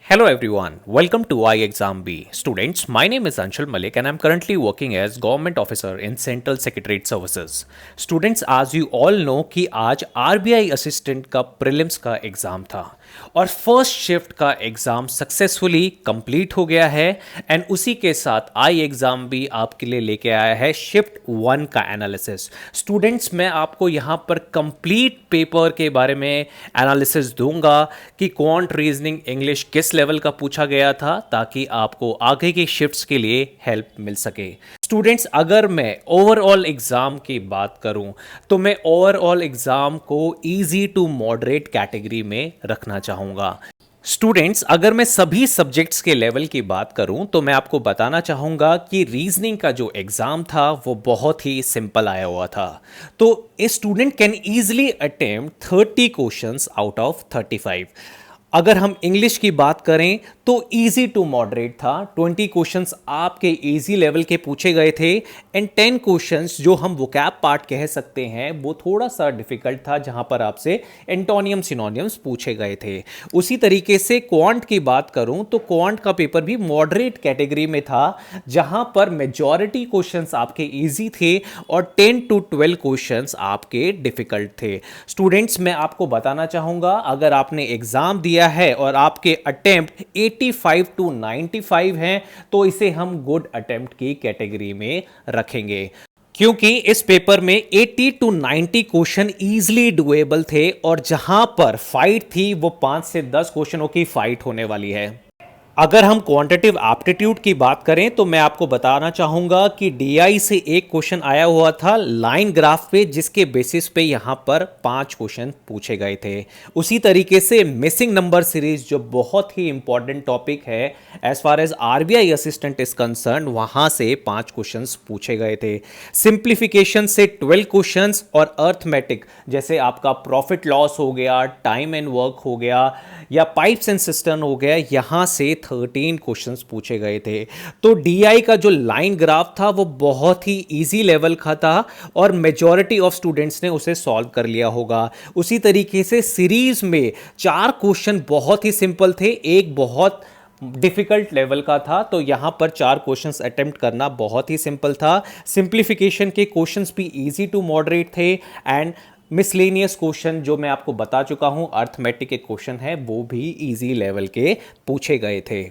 Hello everyone, welcome to iExamB. Students, my name is Anshul Malik and I'm currently working as Government Officer in Central Secretariat Services. Students, as you all know कि आज RBI assistant का prelims का exam था और first shift का exam successfully complete हो गया है एंड उसी के साथ iExamB भी आपके लिए लेके आया है शिफ्ट 1 का एनालिसिस. स्टूडेंट्स, मैं आपको यहाँ पर कंप्लीट पेपर के बारे में एनालिसिस दूंगा कि क्वांट रीजनिंग इंग्लिश किस लेवल का पूछा गया था ताकि आपको आगे की शिफ्ट्स के लिए हेल्प मिल सके. स्टूडेंट्स, अगर मैं ओवरऑल एग्जाम की बात करूं तो मैं ओवरऑल एग्जाम को इजी टू मॉडरेट कैटेगरी में रखना चाहूंगा. स्टूडेंट्स, अगर मैं सभी सब्जेक्ट्स के लेवल की बात करूं तो मैं आपको बताना चाहूंगा कि रीजनिंग का जो एग्जाम था वो बहुत ही सिंपल आया हुआ था. तो a student can easily attempt 30 questions out of 35. अगर हम इंग्लिश की बात करें तो इजी टू मॉडरेट था. 20 क्वेश्चंस आपके इजी लेवल के पूछे गए थे एंड 10 क्वेश्चंस जो हम वोकैब पार्ट कह सकते हैं वो थोड़ा सा डिफिकल्ट था, जहां पर आपसे एंटोनियम सिनोनियम्स पूछे गए थे. उसी तरीके से क्वांट की बात करूं तो क्वांट का पेपर भी मॉडरेट कैटेगरी में था, जहां पर मेजॉरिटी क्वेश्चंस आपके इजी थे और 10 to 12 क्वेश्चंस आपके डिफिकल्ट थे. स्टूडेंट्स, मैं आपको बताना चाहूंगा अगर आपने एग्जाम दिया है और आपके अटेम्प्ट 85 to 95 हैं तो इसे हम गुड अटेम्प्ट की कैटेगरी में रखेंगे, क्योंकि इस पेपर में 80 to 90 क्वेश्चन इजीली डुएबल थे और जहां पर फाइट थी वो 5 से 10 क्वेश्चनों की फाइट होने वाली है. अगर हम क्वांटिटिव एप्टीट्यूड की बात करें तो मैं आपको बताना चाहूंगा कि डीआई से एक क्वेश्चन आया हुआ था लाइन ग्राफ पे, जिसके बेसिस पे यहां पर 5 क्वेश्चन पूछे गए थे. उसी तरीके से मिसिंग नंबर सीरीज जो बहुत ही इंपॉर्टेंट टॉपिक है as far as RBI assistant is concern, वहां से 5 क्वेश्चंस पूछे गए थे. सिंप्लीफिकेशन से 12 क्वेश्चंस और अर्थमेटिक जैसे आपका प्रॉफिट लॉस हो गया, टाइम एंड वर्क हो गया या पाइप्स एंड सिस्टम हो गया, यहां से 13 क्वेश्चंस पूछे गए थे. तो डीआई का जो लाइन ग्राफ था वो बहुत ही इजी लेवल का था और मेजॉरिटी ऑफ स्टूडेंट्स ने उसे सॉल्व कर लिया होगा. उसी तरीके से सीरीज में 4 क्वेश्चन बहुत ही सिंपल थे, एक बहुत डिफिकल्ट लेवल का था, तो यहां पर 4 क्वेश्चंस अटेम्प्ट करना बहुत ही सिंपल था. सिंप्लीफिकेशन के क्वेश्चंस भी इजी टू मॉडरेट थे एंड मिसलेनियस क्वेश्चन जो मैं आपको बता चुका हूं अर्थमेटिक के क्वेश्चन है वो भी इजी लेवल के पूछे गए थे.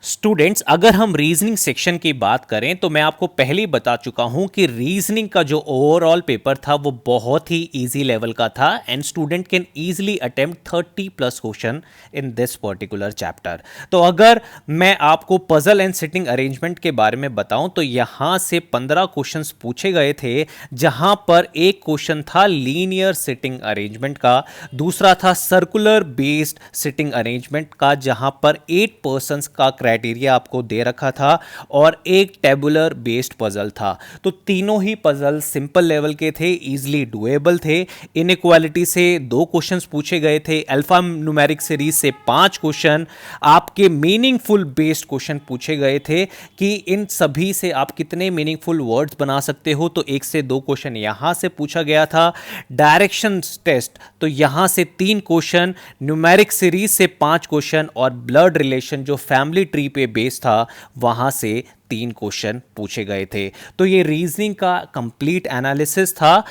स्टूडेंट्स, अगर हम रीजनिंग सेक्शन की बात करें तो मैं आपको पहले ही बता चुका हूं कि रीजनिंग का जो ओवरऑल पेपर था वो बहुत ही इजी लेवल का था and student can easily attempt 30 plus question in this particular chapter. तो अगर मैं आपको पजल एंड सिटिंग अरेंजमेंट के बारे में बताऊं तो यहां से 15 क्वेश्चंस पूछे गए थे, जहां पर एक क्वेश्चन था लीनियर सिटिंग अरेंजमेंट का, दूसरा था सर्कुलर बेस्ड सिटिंग अरेंजमेंट का जहां पर 8 पर्संस का क्राइटेरिया आपको दे रखा था और एक टेबुलर बेस्ड पजल था. तो तीनों ही पजल सिंपल लेवल के थे, इजीली डुएबल थे. इनइक्वालिटी से 2 क्वेश्चंस पूछे गए थे, अल्फा न्यूमेरिक सीरीज से 5 क्वेश्चन, आपके मीनिंगफुल बेस्ड क्वेश्चन पूछे गए थे कि इन सभी से आप कितने मीनिंगफुल वर्ड्स बना सकते हो, तो 1 से 2 क्वेश्चन यहां से पूछा गया था. डायरेक्शन टेस्ट तो यहां से 3 क्वेश्चन, न्यूमेरिक सीरीज से 5 क्वेश्चन और ब्लड रिलेशन जो फैमिली ट्री पे बेस था वहां से 3 क्वेश्चन पूछे गए थे. तो ये रीजनिंग का कंप्लीट एनालिसिस था.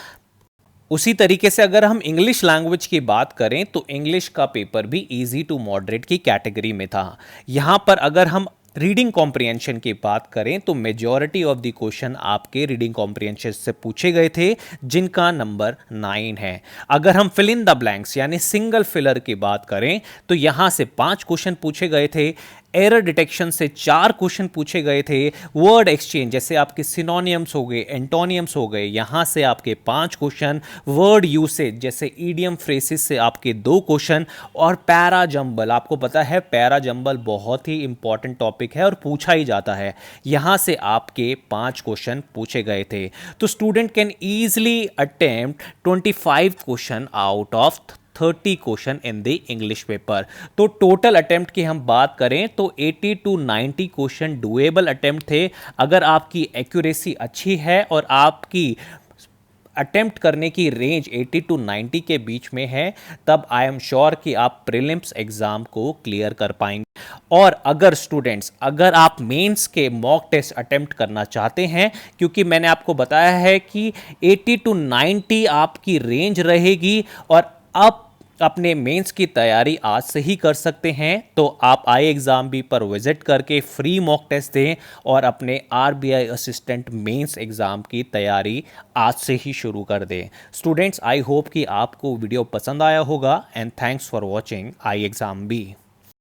उसी तरीके से अगर हम इंग्लिश लैंग्वेज की बात करें तो इंग्लिश का पेपर भी इजी टू मॉडरेट की कैटेगरी में था. यहां पर अगर हम रीडिंग कॉम्प्रिहेंशन की बात करें तो मेजॉरिटी ऑफ द क्वेश्चन आपके रीडिंग कॉम्प्रिहेंशन से पूछे गए थे, जिनका नंबर 9 है. अगर हम फिल इन द ब्लैंक्स यानी सिंगल फिलर की बात करें तो यहां से 5 क्वेश्चन पूछे गए थे. एरर डिटेक्शन से 4 क्वेश्चन पूछे गए थे. वर्ड एक्सचेंज जैसे आपके सिनोनियम्स हो गए, एंटोनियम्स हो गए, यहां से आपके 5 क्वेश्चन. वर्ड यूसेज जैसे ईडियम फ्रेसिस से आपके 2 क्वेश्चन और पैरा जंबल, आपको पता है पैरा जंबल बहुत ही इंपॉर्टेंट टॉपिक है और पूछा ही जाता है, यहां से आपके 5 क्वेश्चन पूछे गए थे. तो student can easily attempt 25 question out of 30 question in the English paper. तो टोटल अटेम्प्ट की हम बात करें तो 80 to 90 क्वेश्चन डुएबल अटेम्प्ट थे. अगर आपकी एक्यूरेसी अच्छी है और आपकी अटेम्प्ट करने की रेंज 80 टू 90 के बीच में है, तब आई एम श्योर कि आप प्रीलिम्स एग्ज़ाम को क्लियर कर पाएंगे। और अगर स्टूडेंट्स, अगर आप मेंस के मॉक टेस्ट अटेम्प्ट करना चाहते हैं, क्योंकि मैंने आपको बताया है कि 80 टू 90 आपकी रेंज रहेगी और आप अपने मेंस की तैयारी आज से ही कर सकते हैं, तो आप आई एग्ज़ाम बी पर विजिट करके फ्री मॉक टेस्ट दें और अपने आरबीआई असिस्टेंट मेंस एग्ज़ाम की तैयारी आज से ही शुरू कर दें। स्टूडेंट्स, आई होप कि आपको वीडियो पसंद आया होगा and thanks for watching I exam B.